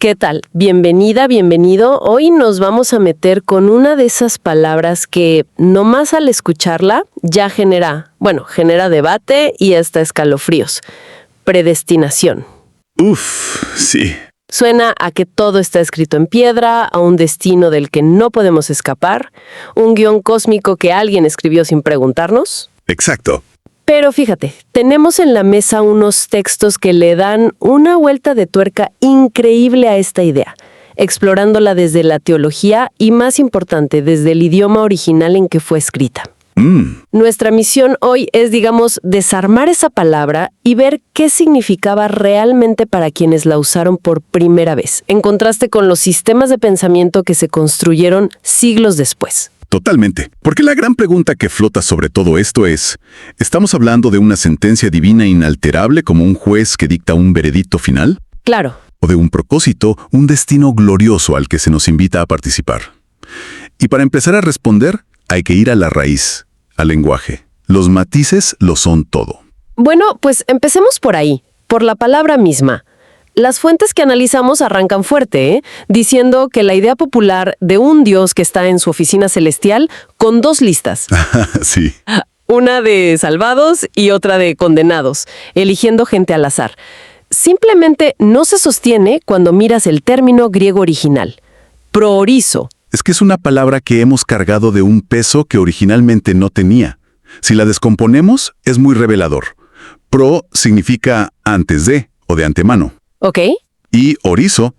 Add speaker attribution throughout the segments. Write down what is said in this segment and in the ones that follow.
Speaker 1: ¿Qué tal? Bienvenida, bienvenido. Hoy nos vamos a meter con una de esas palabras que nomás al escucharla ya genera debate y hasta escalofríos. Predestinación.
Speaker 2: Uf, sí.
Speaker 1: Suena a que todo está escrito en piedra, a un destino del que no podemos escapar, un guión cósmico que alguien escribió sin preguntarnos.
Speaker 2: Exacto.
Speaker 1: Pero fíjate, tenemos en la mesa unos textos que le dan una vuelta de tuerca increíble a esta idea, explorándola desde la teología y, más importante, desde el idioma original en que fue escrita. Nuestra misión hoy es, desarmar esa palabra y ver qué significaba realmente para quienes la usaron por primera vez, en contraste con los sistemas de pensamiento que se construyeron siglos después.
Speaker 2: Totalmente. Porque la gran pregunta que flota sobre todo esto es, ¿estamos hablando de una sentencia divina inalterable como un juez que dicta un veredicto final?
Speaker 1: Claro.
Speaker 2: ¿O de un propósito, un destino glorioso al que se nos invita a participar? Y para empezar a responder, hay que ir a la raíz, al lenguaje. Los matices lo son todo.
Speaker 1: Bueno, pues empecemos por ahí, por la palabra misma. Las fuentes que analizamos arrancan fuerte, diciendo que la idea popular de un Dios que está en su oficina celestial con dos listas.
Speaker 2: Sí.
Speaker 1: Una de salvados y otra de condenados, eligiendo gente al azar. Simplemente no se sostiene cuando miras el término griego original, proorizo.
Speaker 2: Es que es una palabra que hemos cargado de un peso que originalmente no tenía. Si la descomponemos, es muy revelador. Pro significa antes de o de antemano.
Speaker 1: ¿Ok?
Speaker 2: Y orizo,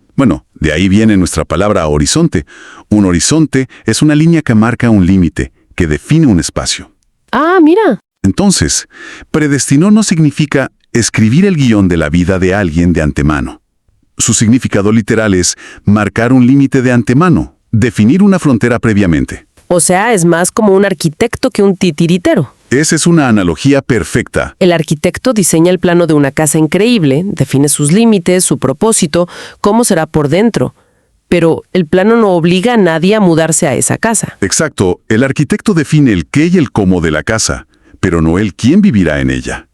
Speaker 2: de ahí viene nuestra palabra horizonte. Un horizonte es una línea que marca un límite, que define un espacio.
Speaker 1: Ah, mira.
Speaker 2: Entonces, predestinó no significa escribir el guión de la vida de alguien de antemano. Su significado literal es marcar un límite de antemano, definir una frontera previamente.
Speaker 1: O sea, es más como un arquitecto que un titiritero.
Speaker 2: Esa es una analogía perfecta.
Speaker 1: El arquitecto diseña el plano de una casa increíble, define sus límites, su propósito, cómo será por dentro. Pero el plano no obliga a nadie a mudarse a esa casa.
Speaker 2: Exacto. El arquitecto define el qué y el cómo de la casa, pero no el quién vivirá en ella.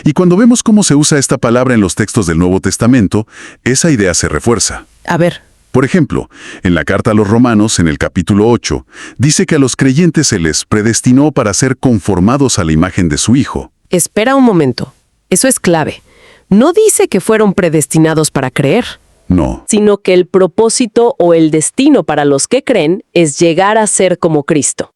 Speaker 2: Y cuando vemos cómo se usa esta palabra en los textos del Nuevo Testamento, esa idea se refuerza.
Speaker 1: A ver.
Speaker 2: Por ejemplo, en la carta a los Romanos, en el capítulo 8, dice que a los creyentes se les predestinó para ser conformados a la imagen de su Hijo.
Speaker 1: Espera un momento. Eso es clave. No dice que fueron predestinados para creer.
Speaker 2: No.
Speaker 1: Sino que el propósito o el destino para los que creen es llegar a ser como Cristo.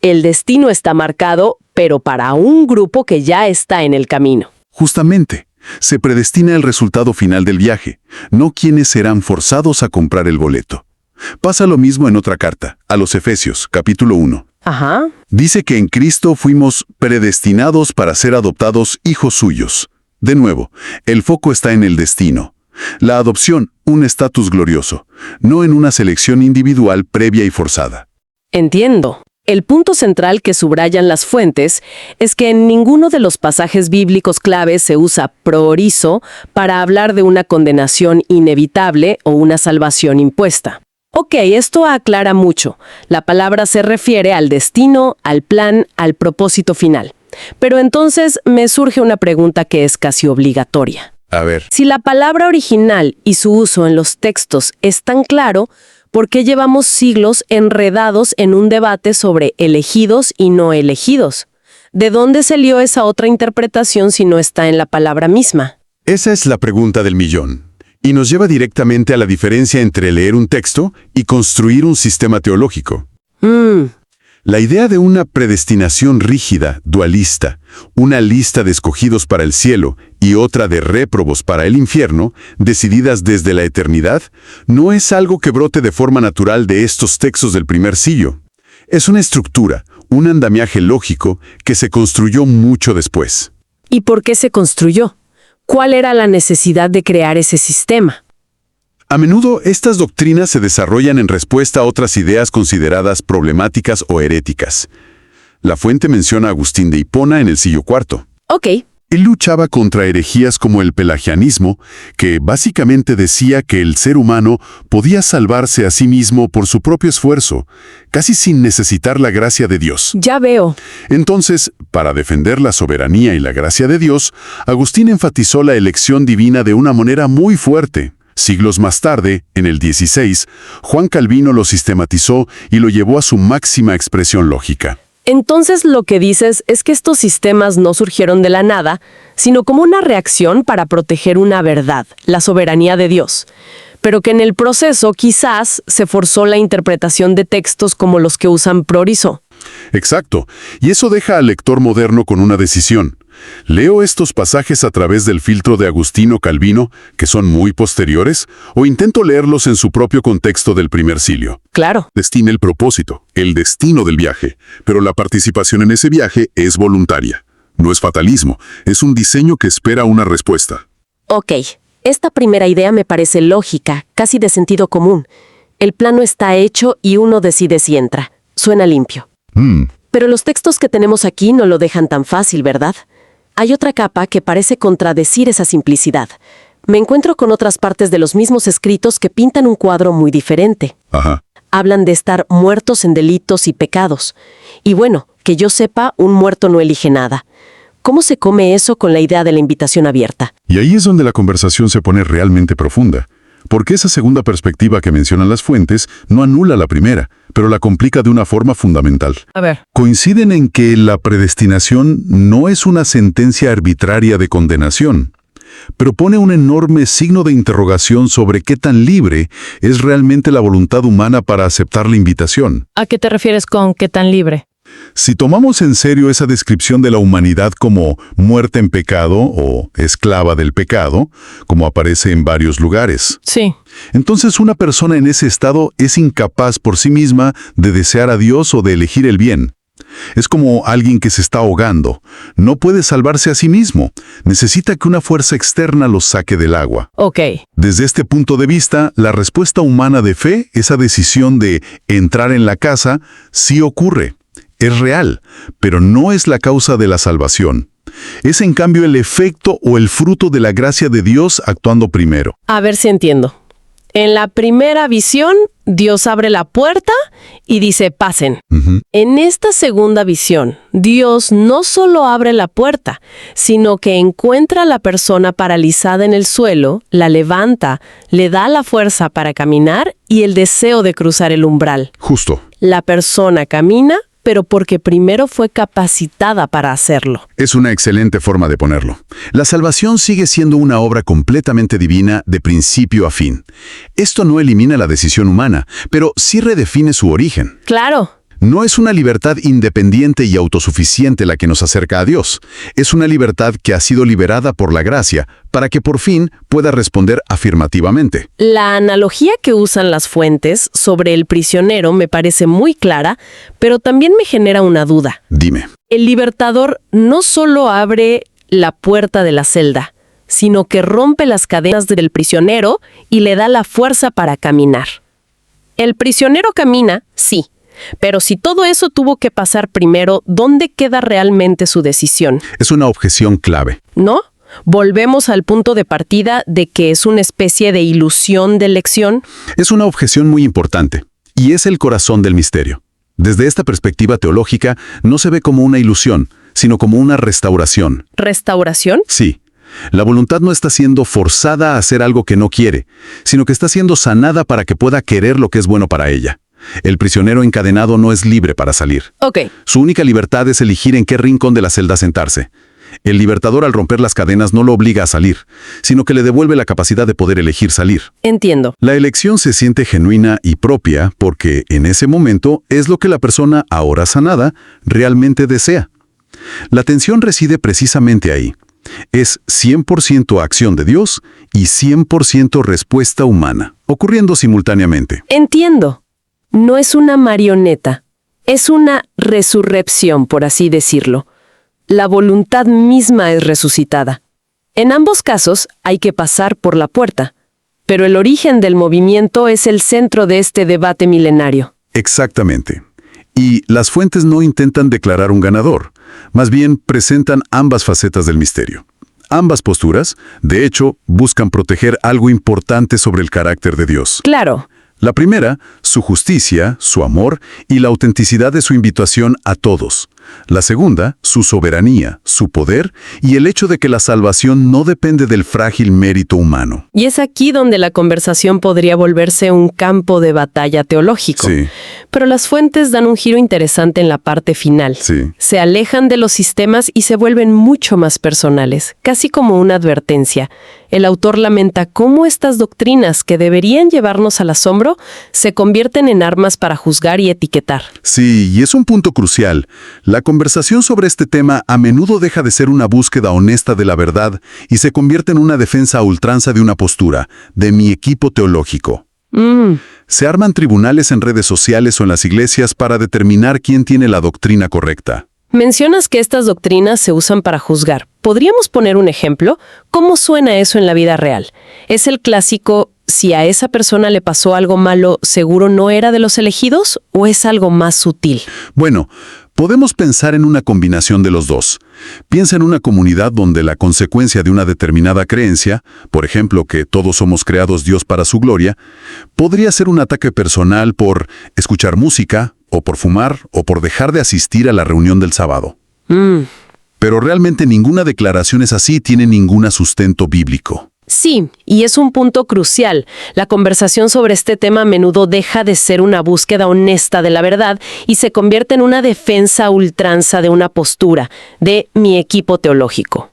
Speaker 1: El destino está marcado, pero para un grupo que ya está en el camino.
Speaker 2: Justamente. Se predestina el resultado final del viaje, no quienes serán forzados a comprar el boleto. Pasa lo mismo en otra carta, a los Efesios, capítulo 1.
Speaker 1: Ajá.
Speaker 2: Dice que en Cristo fuimos predestinados para ser adoptados hijos suyos. De nuevo, el foco está en el destino. La adopción, un estatus glorioso, no en una selección individual previa y forzada.
Speaker 1: Entiendo. El punto central que subrayan las fuentes es que en ninguno de los pasajes bíblicos claves se usa proorizo para hablar de una condenación inevitable o una salvación impuesta. Ok, esto aclara mucho. La palabra se refiere al destino, al plan, al propósito final. Pero entonces me surge una pregunta que es casi obligatoria.
Speaker 2: A ver.
Speaker 1: Si la palabra original y su uso en los textos es tan claro, ¿por qué llevamos siglos enredados en un debate sobre elegidos y no elegidos? ¿De dónde salió esa otra interpretación si no está en la palabra misma?
Speaker 2: Esa es la pregunta del millón. Y nos lleva directamente a la diferencia entre leer un texto y construir un sistema teológico. La idea de una predestinación rígida, dualista, una lista de escogidos para el cielo y otra de réprobos para el infierno, decididas desde la eternidad, no es algo que brote de forma natural de estos textos del primer siglo. Es una estructura, un andamiaje lógico que se construyó mucho después.
Speaker 1: ¿Y por qué se construyó? ¿Cuál era la necesidad de crear ese sistema?
Speaker 2: A menudo, estas doctrinas se desarrollan en respuesta a otras ideas consideradas problemáticas o heréticas. La fuente menciona a Agustín de Hipona en el siglo IV.
Speaker 1: Ok.
Speaker 2: Él luchaba contra herejías como el pelagianismo, que básicamente decía que el ser humano podía salvarse a sí mismo por su propio esfuerzo, casi sin necesitar la gracia de Dios.
Speaker 1: Ya veo.
Speaker 2: Entonces, para defender la soberanía y la gracia de Dios, Agustín enfatizó la elección divina de una manera muy fuerte. Siglos más tarde, en el 16, Juan Calvino lo sistematizó y lo llevó a su máxima expresión lógica.
Speaker 1: Entonces lo que dices es que estos sistemas no surgieron de la nada, sino como una reacción para proteger una verdad, la soberanía de Dios. Pero que en el proceso quizás se forzó la interpretación de textos como los que usan Proriso.
Speaker 2: Exacto, y eso deja al lector moderno con una decisión. ¿Leo estos pasajes a través del filtro de Agustín o Calvino, que son muy posteriores, o intento leerlos en su propio contexto del primer siglo?
Speaker 1: Claro.
Speaker 2: Destina el propósito, el destino del viaje, pero la participación en ese viaje es voluntaria. No es fatalismo, es un diseño que espera una respuesta.
Speaker 1: Ok, esta primera idea me parece lógica, casi de sentido común. El plano está hecho y uno decide si entra. Suena limpio. Pero los textos que tenemos aquí no lo dejan tan fácil, ¿verdad? Hay otra capa que parece contradecir esa simplicidad. Me encuentro con otras partes de los mismos escritos que pintan un cuadro muy diferente.
Speaker 2: Ajá.
Speaker 1: Hablan de estar muertos en delitos y pecados. Y bueno, que yo sepa, un muerto no elige nada. ¿Cómo se come eso con la idea de la invitación abierta?
Speaker 2: Y ahí es donde la conversación se pone realmente profunda. Porque esa segunda perspectiva que mencionan las fuentes no anula la primera, pero la complica de una forma fundamental.
Speaker 1: A ver.
Speaker 2: Coinciden en que la predestinación no es una sentencia arbitraria de condenación, pero pone un enorme signo de interrogación sobre qué tan libre es realmente la voluntad humana para aceptar la invitación.
Speaker 1: ¿A qué te refieres con qué tan libre?
Speaker 2: Si tomamos en serio esa descripción de la humanidad como muerta en pecado o esclava del pecado, como aparece en varios lugares,
Speaker 1: Sí.
Speaker 2: entonces una persona en ese estado es incapaz por sí misma de desear a Dios o de elegir el bien. Es como alguien que se está ahogando. No puede salvarse a sí mismo. Necesita que una fuerza externa lo saque del agua.
Speaker 1: Ok.
Speaker 2: Desde este punto de vista, la respuesta humana de fe, esa decisión de entrar en la casa, sí ocurre. Es real, pero no es la causa de la salvación. Es en cambio el efecto o el fruto de la gracia de Dios actuando primero.
Speaker 1: A ver si entiendo. En la primera visión, Dios abre la puerta y dice, pasen. En esta segunda visión, Dios no solo abre la puerta, sino que encuentra a la persona paralizada en el suelo, la levanta, le da la fuerza para caminar y el deseo de cruzar el umbral.
Speaker 2: Justo.
Speaker 1: La persona camina, pero porque primero fue capacitada para hacerlo.
Speaker 2: Es una excelente forma de ponerlo. La salvación sigue siendo una obra completamente divina de principio a fin. Esto no elimina la decisión humana, pero sí redefine su origen.
Speaker 1: Claro.
Speaker 2: No es una libertad independiente y autosuficiente la que nos acerca a Dios. Es una libertad que ha sido liberada por la gracia para que por fin pueda responder afirmativamente.
Speaker 1: La analogía que usan las fuentes sobre el prisionero me parece muy clara, pero también me genera una duda.
Speaker 2: Dime.
Speaker 1: El libertador no solo abre la puerta de la celda, sino que rompe las cadenas del prisionero y le da la fuerza para caminar. El prisionero camina, sí. Pero si todo eso tuvo que pasar primero, ¿dónde queda realmente su decisión?
Speaker 2: Es una objeción clave.
Speaker 1: ¿No? Volvemos al punto de partida de que es una especie de ilusión de elección.
Speaker 2: Es una objeción muy importante, y es el corazón del misterio. Desde esta perspectiva teológica, no se ve como una ilusión, sino como una restauración.
Speaker 1: ¿Restauración?
Speaker 2: Sí. La voluntad no está siendo forzada a hacer algo que no quiere, sino que está siendo sanada para que pueda querer lo que es bueno para ella. El prisionero encadenado no es libre para salir.
Speaker 1: Ok.
Speaker 2: Su única libertad es elegir en qué rincón de la celda sentarse. El libertador al romper las cadenas no lo obliga a salir, sino que le devuelve la capacidad de poder elegir salir.
Speaker 1: Entiendo.
Speaker 2: La elección se siente genuina y propia porque en ese momento es lo que la persona ahora sanada realmente desea. La tensión reside precisamente ahí. Es 100% acción de Dios y 100% respuesta humana, ocurriendo simultáneamente.
Speaker 1: Entiendo. No es una marioneta, es una resurrección, por así decirlo. La voluntad misma es resucitada. En ambos casos hay que pasar por la puerta, pero el origen del movimiento es el centro de este debate milenario.
Speaker 2: Exactamente. Y las fuentes no intentan declarar un ganador, más bien presentan ambas facetas del misterio. Ambas posturas, de hecho, buscan proteger algo importante sobre el carácter de Dios.
Speaker 1: Claro.
Speaker 2: La primera, su justicia, su amor y la autenticidad de su invitación a todos, La segunda, su soberanía, su poder y el hecho de que la salvación no depende del frágil mérito humano.
Speaker 1: Y es aquí donde la conversación podría volverse un campo de batalla teológico.
Speaker 2: Sí.
Speaker 1: Pero las fuentes dan un giro interesante en la parte final.
Speaker 2: Sí.
Speaker 1: Se alejan de los sistemas y se vuelven mucho más personales, casi como una advertencia. El autor lamenta cómo estas doctrinas que deberían llevarnos al asombro se convierten en armas para juzgar y etiquetar.
Speaker 2: Sí, y es un punto crucial. La conversación sobre este tema a menudo deja de ser una búsqueda honesta de la verdad y se convierte en una defensa a ultranza de una postura, de mi equipo teológico. Se arman tribunales en redes sociales o en las iglesias para determinar quién tiene la doctrina correcta.
Speaker 1: Mencionas que estas doctrinas se usan para juzgar. ¿Podríamos poner un ejemplo? ¿Cómo suena eso en la vida real? ¿Es el clásico, si a esa persona le pasó algo malo, seguro no era de los elegidos? ¿O es algo más sutil?
Speaker 2: Bueno, podemos pensar en una combinación de los dos. Piensa en una comunidad donde la consecuencia de una determinada creencia, por ejemplo, que todos somos creados Dios para su gloria, podría ser un ataque personal por escuchar música, o por fumar, o por dejar de asistir a la reunión del sábado. Pero realmente ninguna declaración es así, tiene ningún sustento bíblico.
Speaker 1: Sí, y es un punto crucial. La conversación sobre este tema a menudo deja de ser una búsqueda honesta de la verdad y se convierte en una defensa a ultranza de una postura, de mi equipo teológico.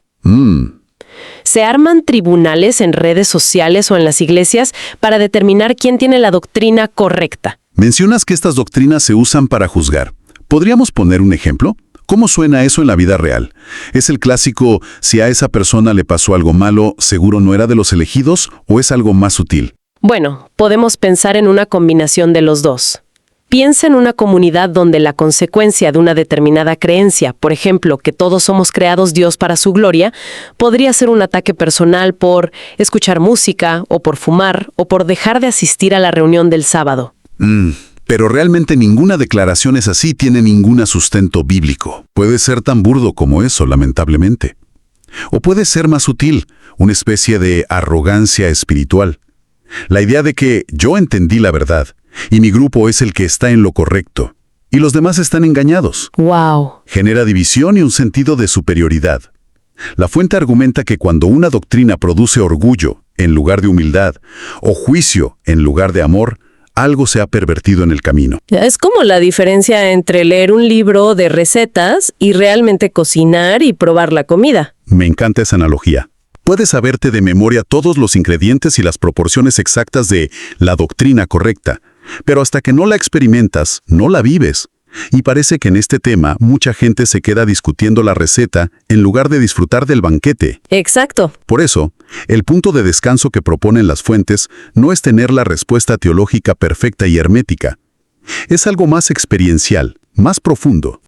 Speaker 1: Se arman tribunales en redes sociales o en las iglesias para determinar quién tiene la doctrina correcta.
Speaker 2: Mencionas que estas doctrinas se usan para juzgar. ¿Podríamos poner un ejemplo? ¿Cómo suena eso en la vida real? ¿Es el clásico, si a esa persona le pasó algo malo, seguro no era de los elegidos, o es algo más sutil?
Speaker 1: Bueno, podemos pensar en una combinación de los dos. Piensa en una comunidad donde la consecuencia de una determinada creencia, por ejemplo, que todos somos creados Dios para su gloria, podría ser un ataque personal por escuchar música, o por fumar, o por dejar de asistir a la reunión del sábado.
Speaker 2: Pero realmente ninguna declaración es así, tiene ningún sustento bíblico. Puede ser tan burdo como eso, lamentablemente. O puede ser más sutil, una especie de arrogancia espiritual. La idea de que yo entendí la verdad, y mi grupo es el que está en lo correcto, y los demás están engañados.
Speaker 1: ¡Wow!
Speaker 2: Genera división y un sentido de superioridad. La fuente argumenta que cuando una doctrina produce orgullo en lugar de humildad, o juicio en lugar de amor, algo se ha pervertido en el camino.
Speaker 1: Es como la diferencia entre leer un libro de recetas y realmente cocinar y probar la comida.
Speaker 2: Me encanta esa analogía. Puedes saberte de memoria todos los ingredientes y las proporciones exactas de la doctrina correcta, pero hasta que no la experimentas, no la vives. Y parece que en este tema mucha gente se queda discutiendo la receta en lugar de disfrutar del banquete.
Speaker 1: Exacto.
Speaker 2: Por eso, el punto de descanso que proponen las fuentes no es tener la respuesta teológica perfecta y hermética. Es algo más experiencial, más profundo.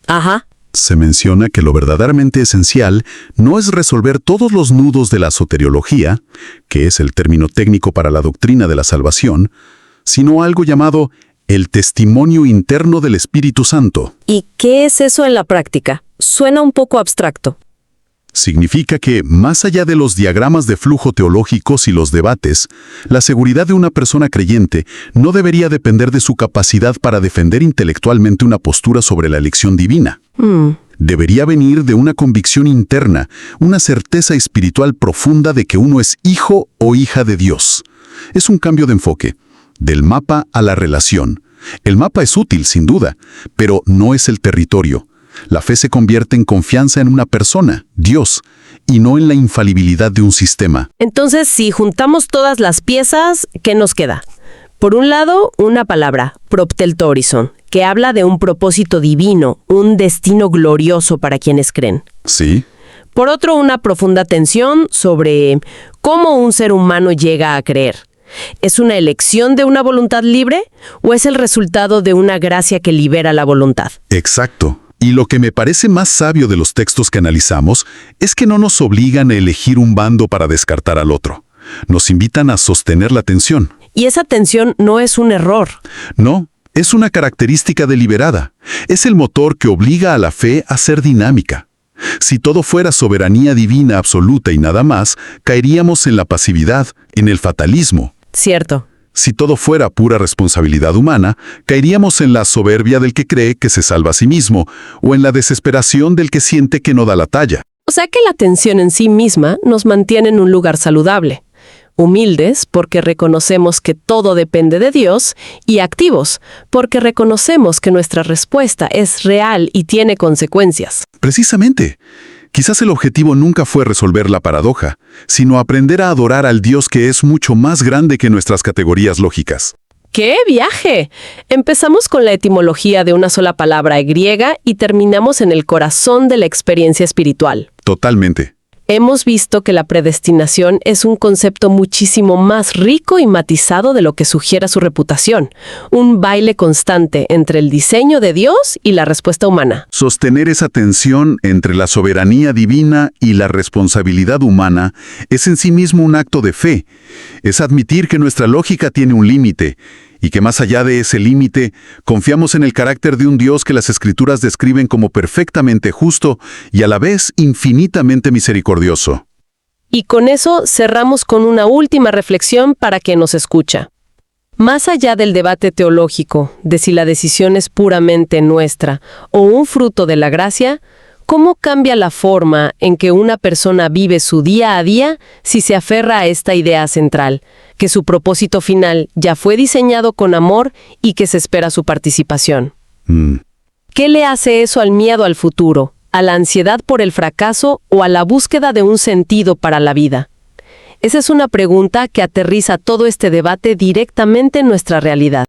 Speaker 1: Ajá.
Speaker 2: Se menciona que lo verdaderamente esencial no es resolver todos los nudos de la soteriología, que es el término técnico para la doctrina de la salvación, sino algo llamado el testimonio interno del Espíritu Santo.
Speaker 1: ¿Y qué es eso en la práctica? Suena un poco abstracto.
Speaker 2: Significa que, más allá de los diagramas de flujo teológicos y los debates, la seguridad de una persona creyente no debería depender de su capacidad para defender intelectualmente una postura sobre la elección divina. Debería venir de una convicción interna, una certeza espiritual profunda de que uno es hijo o hija de Dios. Es un cambio de enfoque, del mapa a la relación. El mapa es útil, sin duda, pero no es el territorio. La fe se convierte en confianza en una persona, Dios, y no en la infalibilidad de un sistema.
Speaker 1: Entonces, si juntamos todas las piezas, ¿qué nos queda? Por un lado, una palabra, propteltorizon, que habla de un propósito divino, un destino glorioso para quienes creen.
Speaker 2: Sí.
Speaker 1: Por otro, una profunda tensión sobre cómo un ser humano llega a creer. ¿Es una elección de una voluntad libre o es el resultado de una gracia que libera la voluntad?
Speaker 2: Exacto. Y lo que me parece más sabio de los textos que analizamos es que no nos obligan a elegir un bando para descartar al otro. Nos invitan a sostener la tensión.
Speaker 1: Y esa tensión no es un error.
Speaker 2: No, es una característica deliberada. Es el motor que obliga a la fe a ser dinámica. Si todo fuera soberanía divina absoluta y nada más, caeríamos en la pasividad, en el fatalismo.
Speaker 1: Cierto.
Speaker 2: Si todo fuera pura responsabilidad humana, caeríamos en la soberbia del que cree que se salva a sí mismo, o en la desesperación del que siente que no da la talla.
Speaker 1: O sea que la atención en sí misma nos mantiene en un lugar saludable. Humildes porque reconocemos que todo depende de Dios, y activos porque reconocemos que nuestra respuesta es real y tiene consecuencias.
Speaker 2: Precisamente. Quizás el objetivo nunca fue resolver la paradoja, sino aprender a adorar al Dios que es mucho más grande que nuestras categorías lógicas.
Speaker 1: ¡Qué viaje! Empezamos con la etimología de una sola palabra griega y terminamos en el corazón de la experiencia espiritual.
Speaker 2: Totalmente.
Speaker 1: Hemos visto que la predestinación es un concepto muchísimo más rico y matizado de lo que sugiere su reputación. Un baile constante entre el diseño de Dios y la respuesta humana.
Speaker 2: Sostener esa tensión entre la soberanía divina y la responsabilidad humana es en sí mismo un acto de fe. Es admitir que nuestra lógica tiene un límite y que más allá de ese límite, confiamos en el carácter de un Dios que las Escrituras describen como perfectamente justo y a la vez infinitamente misericordioso.
Speaker 1: Y con eso cerramos con una última reflexión para quien nos escucha. Más allá del debate teológico de si la decisión es puramente nuestra o un fruto de la gracia, ¿cómo cambia la forma en que una persona vive su día a día si se aferra a esta idea central, que su propósito final ya fue diseñado con amor y que se espera su participación? ¿Qué le hace eso al miedo al futuro, a la ansiedad por el fracaso o a la búsqueda de un sentido para la vida? Esa es una pregunta que aterriza todo este debate directamente en nuestra realidad.